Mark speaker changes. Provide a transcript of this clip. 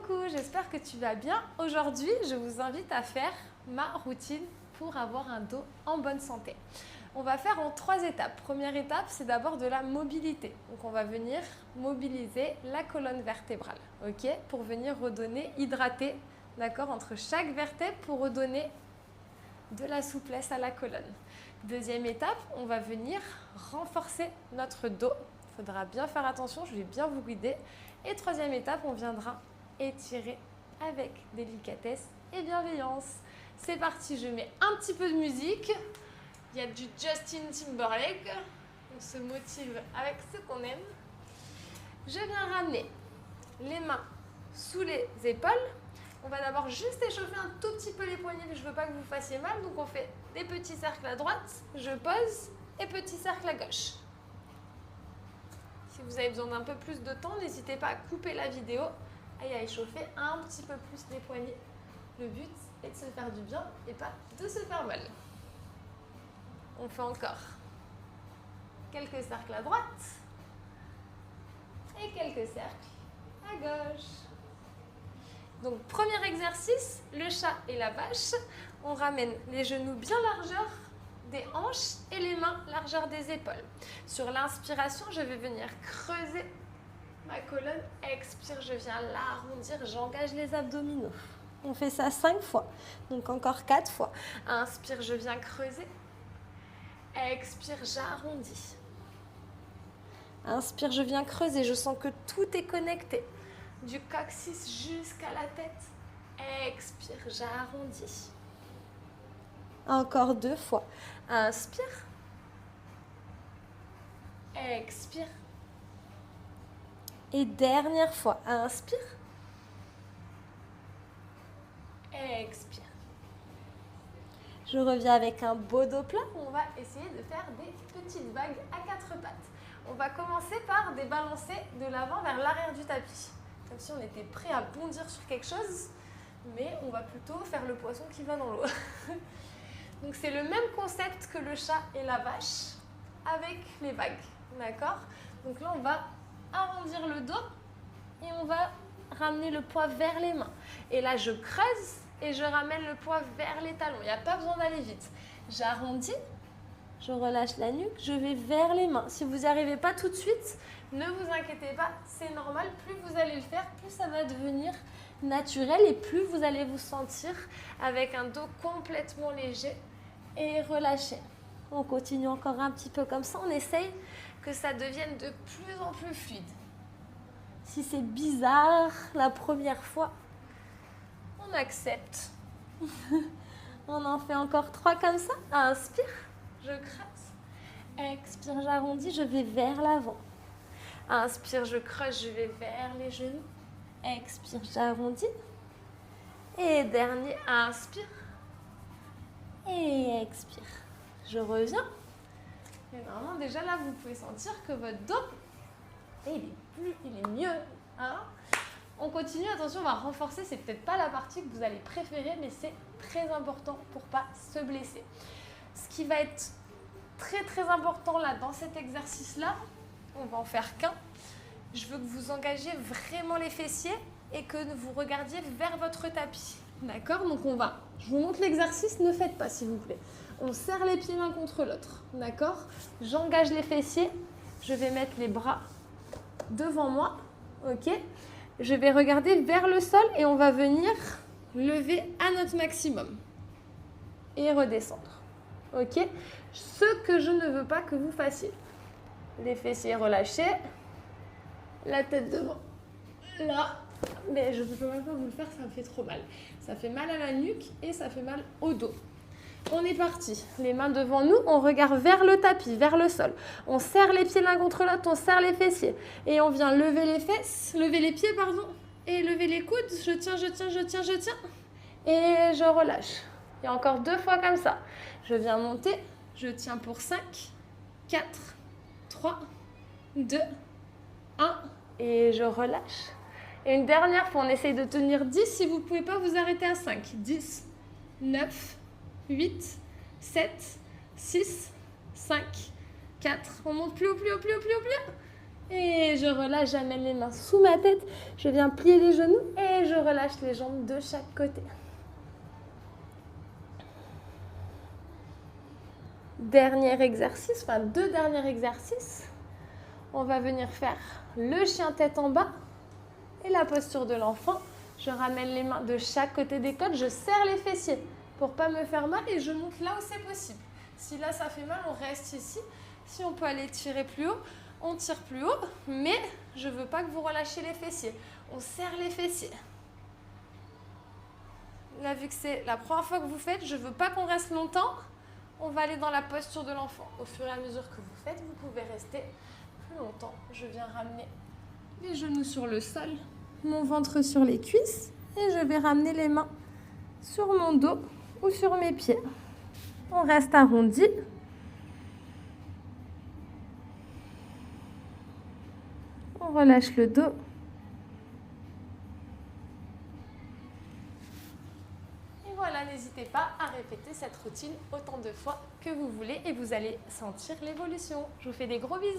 Speaker 1: Coucou, j'espère que tu vas bien. Aujourd'hui, je vous invite à faire ma routine pour avoir un dos en bonne santé. On va faire en 3 étapes. Première étape, c'est d'abord de la mobilité. Donc on va venir mobiliser la colonne vertébrale, ok, pour venir redonner, hydrater, d'accord, entre chaque vertèbre pour redonner de la souplesse à la colonne. Deuxième étape, on va venir renforcer notre dos. Il faudra bien faire attention, je vais bien vous guider. Et troisième étape, on viendra étirer avec délicatesse et bienveillance. C'est parti, je mets un petit peu de musique. Il y a du Justin Timberlake. On se motive avec ce qu'on aime. Je viens ramener les mains sous les épaules. On va d'abord juste échauffer un tout petit peu les poignets, mais je ne veux pas que vous fassiez mal. Donc on fait des petits cercles à droite, je pose, et petits cercles à gauche. Si vous avez besoin d'un peu plus de temps, n'hésitez pas à couper la vidéo et à échauffer un petit peu plus les poignets. Le but est de se faire du bien et pas de se faire mal. On fait encore quelques cercles à droite et quelques cercles à gauche. Donc, premier exercice, le chat et la vache. On ramène les genoux bien largeur des hanches et les mains largeur des épaules. Sur l'inspiration, je vais venir creuser ma colonne. Expire, je viens l'arrondir, j'engage les abdominaux. On fait ça 5 fois, donc encore 4 fois. Inspire, je viens creuser. Expire, j'arrondis. Inspire, je viens creuser, je sens que tout est connecté. Du coccyx jusqu'à la tête. Expire, j'arrondis. Encore 2 fois. Inspire. Expire. Et dernière fois. Inspire. Expire. Je reviens avec un beau dos plat. On va essayer de faire des petites vagues à 4 pattes. On va commencer par débalancer de l'avant vers l'arrière du tapis. Comme si on était prêt à bondir sur quelque chose, mais on va plutôt faire le poisson qui va dans l'eau. Donc c'est le même concept que le chat et la vache avec les vagues, d'accord? Donc là on va arrondir le dos et on va ramener le poids vers les mains. Et là je creuse et je ramène le poids vers les talons. Il n'y a pas besoin d'aller vite. J'arrondis, je relâche la nuque, je vais vers les mains. Si vous n'y arrivez pas tout de suite, ne vous inquiétez pas, c'est normal. Plus vous allez le faire, plus ça va devenir naturel et plus vous allez vous sentir avec un dos complètement léger et relâché. On continue encore un petit peu comme ça. On essaye que ça devienne de plus en plus fluide. Si c'est bizarre la première fois, on accepte. On en fait encore 3 comme ça. Inspire, je creuse. Expire, j'arrondis, je vais vers l'avant. Inspire, je creuse, je vais vers les genoux. Expire, j'arrondis. Et dernier, inspire. Et expire. Je reviens. Et vraiment, déjà là, vous pouvez sentir que votre dos, il est mieux. Hein? On continue, attention, on va renforcer. C'est peut-être pas la partie que vous allez préférer, mais c'est très important pour pas se blesser. Ce qui va être très très important là, dans cet exercice-là, on va en faire qu'un. Je veux que vous engagiez vraiment les fessiers et que vous regardiez vers votre tapis. D'accord? Donc je vous montre l'exercice, ne faites pas s'il vous plaît. On serre les pieds l'un contre l'autre. D'accord? J'engage les fessiers. Je vais mettre les bras devant moi. Ok? Je vais regarder vers le sol et on va venir lever à notre maximum. Et redescendre. Ok? Ce que je ne veux pas que vous fassiez. Les fessiers relâchés. La tête devant. Là. Mais je ne peux même pas vous le faire, ça me fait trop mal. Ça fait mal à la nuque et ça fait mal au dos. On est parti. Les mains devant nous, on regarde vers le tapis, vers le sol. On serre les pieds l'un contre l'autre, on serre les fessiers. Et on vient lever les fesses, lever les pieds, pardon. Et lever les coudes. Je tiens, je tiens, je tiens, je tiens. Et je relâche. Et encore 2 fois comme ça. Je viens monter. Je tiens pour 5, 4, 3, 2, 1. Et je relâche. Et une dernière fois, on essaye de tenir 10. Si vous ne pouvez pas, vous arrêtez à 5. 10, 9, 8, 7, 6, 5, 4. On monte plus haut, plus haut, plus haut, plus haut, plus haut. Et je relâche, j'amène les mains sous ma tête. Je viens plier les genoux et je relâche les jambes de chaque côté. Dernier exercice, enfin 2 derniers exercices. On va venir faire le chien tête en bas et la posture de l'enfant. Je ramène les mains de chaque côté des côtes, je serre les fessiers pour pas me faire mal et je monte là où c'est possible. Si là ça fait mal, on reste ici. Si on peut aller tirer plus haut, on tire plus haut, mais je veux pas que vous relâchiez les fessiers. On serre les fessiers. Là, vu que c'est la première fois que vous faites, je veux pas qu'on reste longtemps. On va aller dans la posture de l'enfant. Au fur et à mesure que vous faites, vous pouvez rester plus longtemps. Je viens ramener les genoux sur le sol, mon ventre sur les cuisses et je vais ramener les mains sur mon dos ou sur mes pieds. On reste arrondi. On relâche le dos. Et voilà, n'hésitez pas à répéter cette routine autant de fois que vous voulez et vous allez sentir l'évolution. Je vous fais des gros bisous.